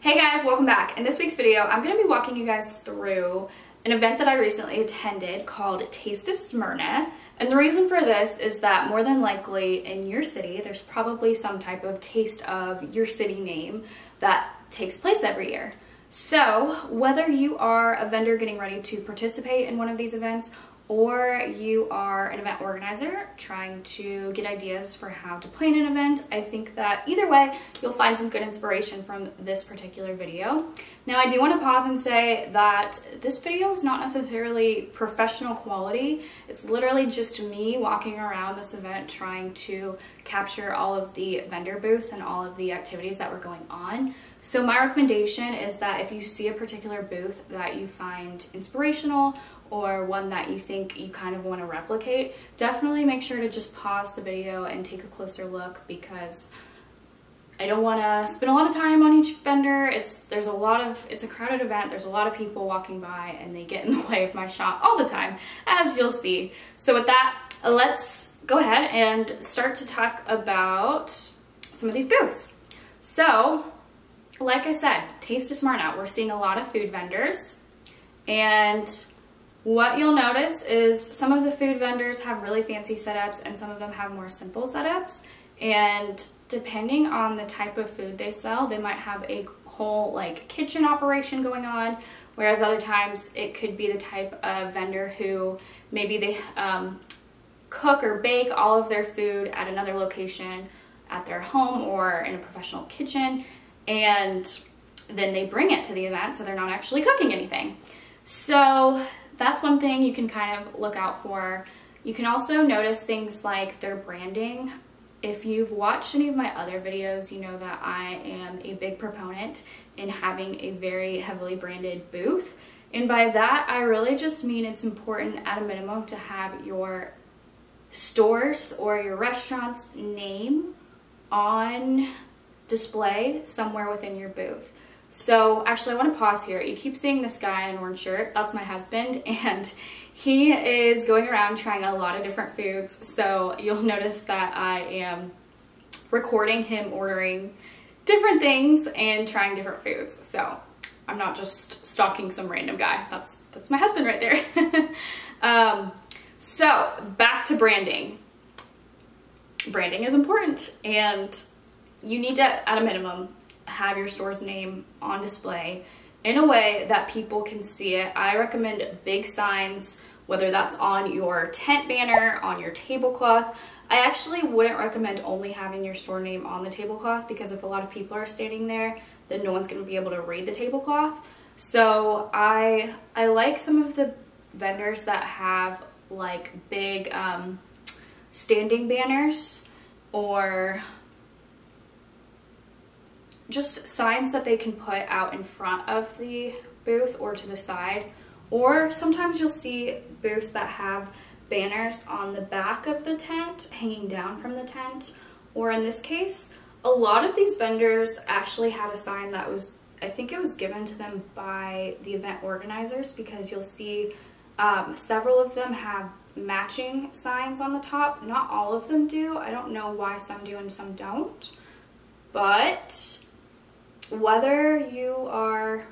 Hey guys, welcome back. In this week's video, I'm going to be walking you guys through an event that I recently attended called Taste of Smyrna. And the reason for this is that more than likely in your city, there's probably some type of taste of your city name that takes place every year. So whether you are a vendor getting ready to participate in one of these events, or you are an event organizer trying to get ideas for how to plan an event, I think that either way, you'll find some good inspiration from this particular video. Now, I do want to pause and say that this video is not necessarily professional quality. It's literally just me walking around this event trying to capture all of the vendor booths and all of the activities that were going on. So my recommendation is that if you see a particular booth that you find inspirational or one that you think you kind of want to replicate, definitely make sure to just pause the video and take a closer look, because I don't want to spend a lot of time on each vendor. It's a crowded event. There's a lot of people walking by and they get in the way of my shot all the time, as you'll see. So with that, let's go ahead and start to talk about some of these booths. So like I said, Taste of Smyrna, we're seeing a lot of food vendors, and what you'll notice is some of the food vendors have really fancy setups and some of them have more simple setups. And depending on the type of food they sell, they might have a whole like kitchen operation going on, whereas other times it could be the type of vendor who maybe they cook or bake all of their food at another location at their home or in a professional kitchen, and then they bring it to the event, so they're not actually cooking anything. So that's one thing you can kind of look out for. You can also notice things like their branding. If you've watched any of my other videos, you know that I am a big proponent in having a very heavily branded booth. And by that, I really just mean it's important at a minimum to have your store's or your restaurant's name on display somewhere within your booth. So actually, I want to pause here. You keep seeing this guy in an orange shirt. That's my husband, and he is going around trying a lot of different foods. So you'll notice that I am recording him ordering different things and trying different foods. So I'm not just stalking some random guy. That's my husband right there. So back to branding. Branding is important, and you need to, at a minimum, have your store's name on display in a way that people can see it. I recommend big signs, whether that's on your tent banner, on your tablecloth. I actually wouldn't recommend only having your store name on the tablecloth, because if a lot of people are standing there, then no one's going to be able to read the tablecloth. So I like some of the vendors that have like big standing banners, or just signs that they can put out in front of the booth or to the side. Or sometimes you'll see booths that have banners on the back of the tent hanging down from the tent. Or in this case, a lot of these vendors actually had a sign that was, I think it was given to them by the event organizers, because you'll see several of them have matching signs on the top. Not all of them do. I don't know why some do and some don't. But whether you are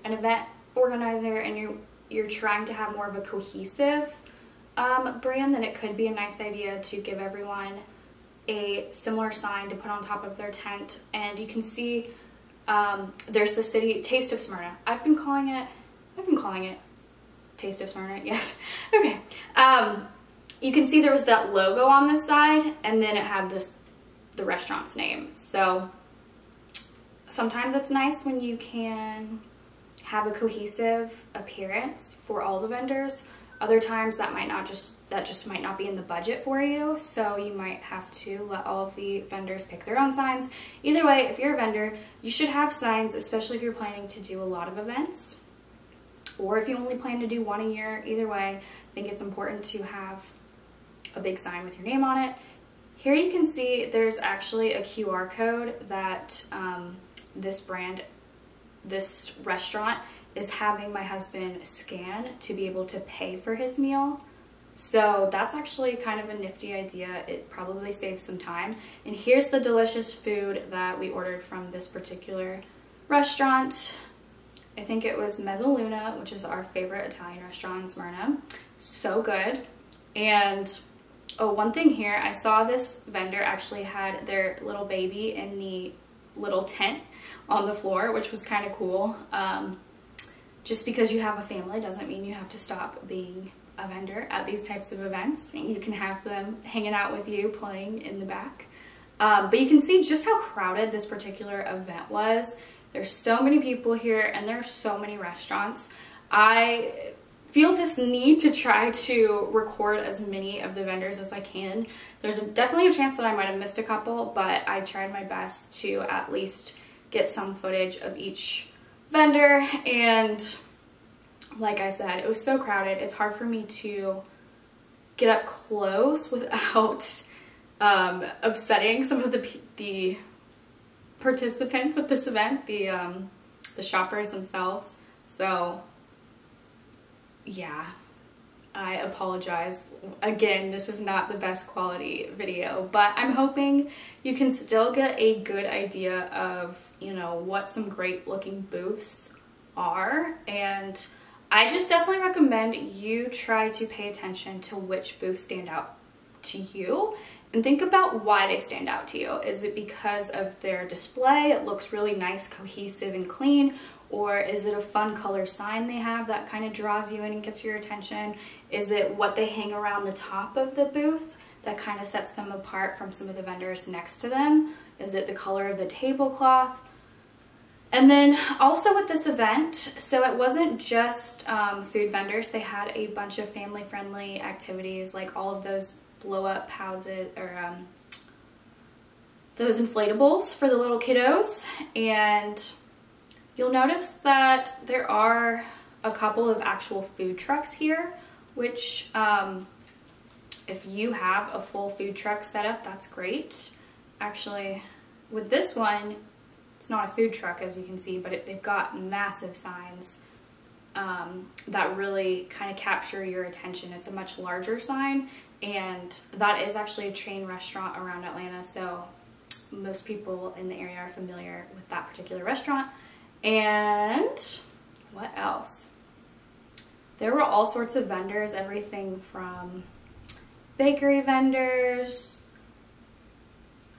an event organizer and you're trying to have more of a cohesive brand, then it could be a nice idea to give everyone a similar sign to put on top of their tent. And you can see there's the city Taste of Smyrna. I've been calling it Taste of Smyrna. Yes. Okay. You can see there was that logo on this side, and then it had the restaurant's name. So sometimes it's nice when you can have a cohesive appearance for all the vendors. Other times that just might not be in the budget for you, so you might have to let all of the vendors pick their own signs. Either way, if you're a vendor, you should have signs, especially if you're planning to do a lot of events, or if you only plan to do one a year. Either way, I think it's important to have a big sign with your name on it. Here you can see there's actually a QR code that this restaurant is having my husband scan to be able to pay for his meal. So that's actually kind of a nifty idea. It probably saves some time. And here's the delicious food that we ordered from this particular restaurant. I think it was Mezzaluna, which is our favorite Italian restaurant in Smyrna. So good. And oh, one thing here, I saw this vendor actually had their little baby in the little tent on the floor, which was kind of cool. Just because you have a family doesn't mean you have to stop being a vendor at these types of events. You can have them hanging out with you, playing in the back. But you can see just how crowded this particular event was. There's so many people here and there's so many restaurants. I feel this need to try to record as many of the vendors as I can. There's definitely a chance that I might have missed a couple, but I tried my best to at least get some footage of each vendor. And like I said, it was so crowded. It's hard for me to get up close without upsetting some of the participants at this event, the shoppers themselves. So yeah, I apologize. Again, this is not the best quality video, but I'm hoping you can still get a good idea of, you know, what some great looking booths are. And I just definitely recommend you try to pay attention to which booths stand out to you and think about why they stand out to you. Is it because of their display? It looks really nice, cohesive, and clean. Or is it a fun color sign they have that kind of draws you in and gets your attention? Is it what they hang around the top of the booth that kind of sets them apart from some of the vendors next to them? Is it the color of the tablecloth? And then also with this event, so it wasn't just food vendors. They had a bunch of family-friendly activities, like all of those blow-up houses, or those inflatables for the little kiddos. And you'll notice that there are a couple of actual food trucks here, which if you have a full food truck setup, that's great. Actually, with this one, it's not a food truck, as you can see, but they've got massive signs that really kind of capture your attention. It's a much larger sign, and that is actually a chain restaurant around Atlanta, so most people in the area are familiar with that particular restaurant. And what else? There were all sorts of vendors, everything from bakery vendors.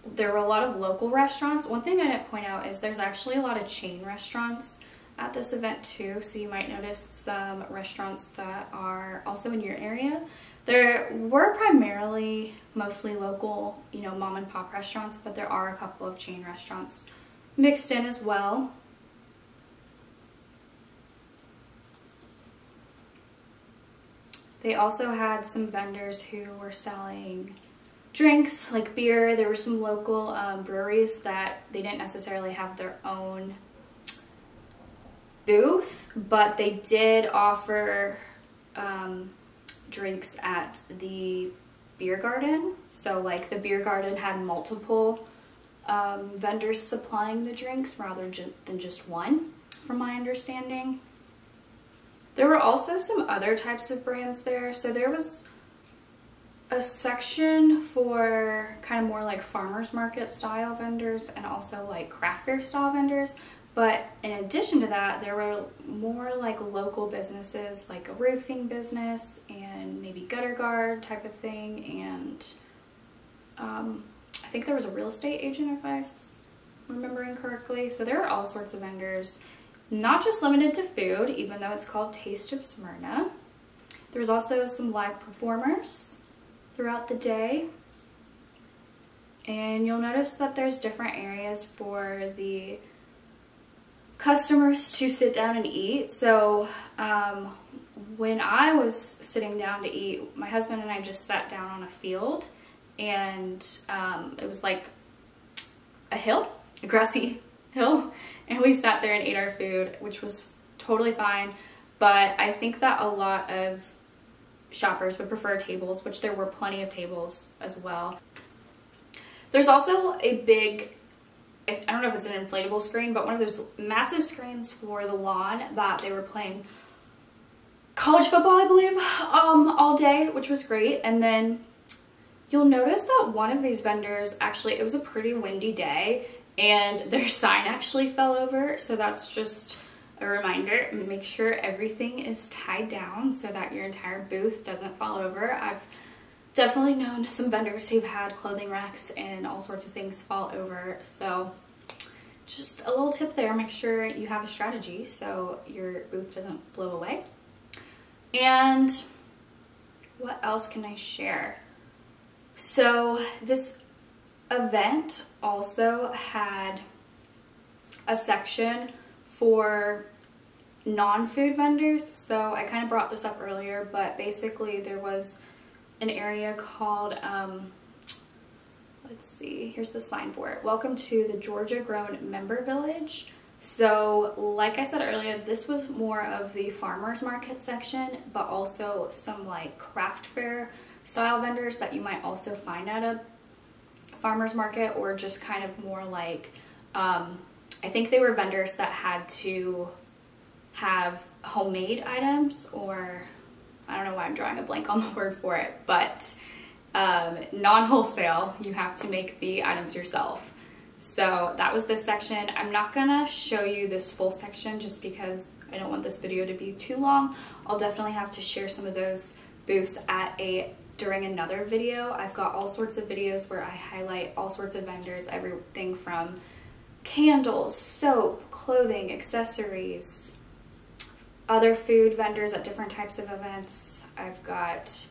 There were a lot of local restaurants. One thing I didn't point out is there's actually a lot of chain restaurants at this event too, so you might notice some restaurants that are also in your area. There were primarily mostly local, you know, mom and pop restaurants, but there are a couple of chain restaurants mixed in as well. They also had some vendors who were selling drinks like beer. There were some local breweries that they didn't necessarily have their own booth, but they did offer drinks at the beer garden. So like the beer garden had multiple vendors supplying the drinks rather than just one, from my understanding. There were also some other types of brands there. So there was a section for kind of more like farmers market style vendors and also like craft fair style vendors. But in addition to that, there were more like local businesses, like a roofing business and maybe gutter guard type of thing. And I think there was a real estate agent, if I'm remembering correctly. So there are all sorts of vendors, not just limited to food, even though it's called Taste of Smyrna. There's also some live performers throughout the day. And you'll notice that there's different areas for the customers to sit down and eat. So when I was sitting down to eat, my husband and I just sat down on a field, and it was like a grassy hill, and we sat there and ate our food, which was totally fine. But I think that a lot of shoppers would prefer tables, which there were plenty of tables as well. There's also a big, I don't know if it's an inflatable screen, but one of those massive screens for the lawn that they were playing college football, I believe, all day, which was great. And then you'll notice that one of these vendors, actually, it was a pretty windy day, and their sign actually fell over, so that's just a reminder. Make sure everything is tied down so that your entire booth doesn't fall over. I've definitely known some vendors who've had clothing racks and all sorts of things fall over, so just a little tip there. Make sure you have a strategy so your booth doesn't blow away. And what else can I share? So this event also had a section for non-food vendors. So I kind of brought this up earlier, but basically there was an area called, let's see, here's the sign for it. Welcome to the Georgia Grown Member Village. So like I said earlier, this was more of the farmers market section, but also some like craft fair style vendors that you might also find at a farmers market, or just kind of more like, I think they were vendors that had to have homemade items, or I don't know why I'm drawing a blank on the word for it, but non-wholesale, you have to make the items yourself. So that was this section. I'm not gonna show you this full section just because I don't want this video to be too long. I'll definitely have to share some of those booths during another video. I've got all sorts of videos where I highlight all sorts of vendors, everything from candles, soap, clothing, accessories, other food vendors at different types of events. I've got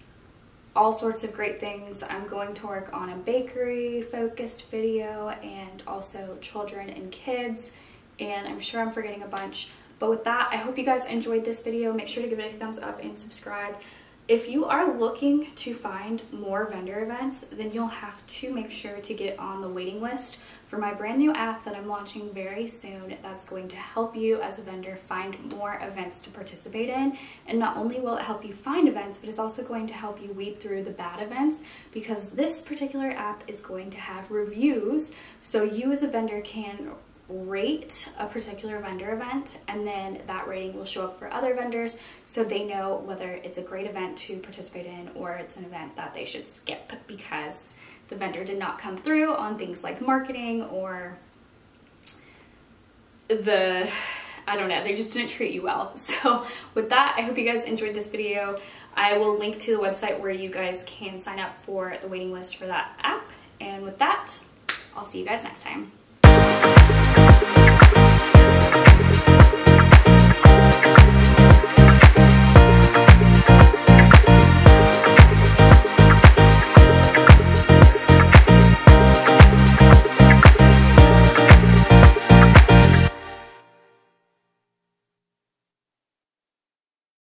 all sorts of great things. I'm going to work on a bakery focused video, and also children and kids, and I'm sure I'm forgetting a bunch. But with that, I hope you guys enjoyed this video. Make sure to give it a thumbs up and subscribe. If you are looking to find more vendor events, then you'll have to make sure to get on the waiting list for my brand new app that I'm launching very soon. That's going to help you as a vendor find more events to participate in. And not only will it help you find events, but it's also going to help you weed through the bad events, because this particular app is going to have reviews. So you as a vendor can rate a particular vendor event, and then that rating will show up for other vendors so they know whether it's a great event to participate in or it's an event that they should skip because the vendor did not come through on things like marketing, or I don't know, they just didn't treat you well. So with that, I hope you guys enjoyed this video. I will link to the website where you guys can sign up for the waiting list for that app. And with that, I'll see you guys next time.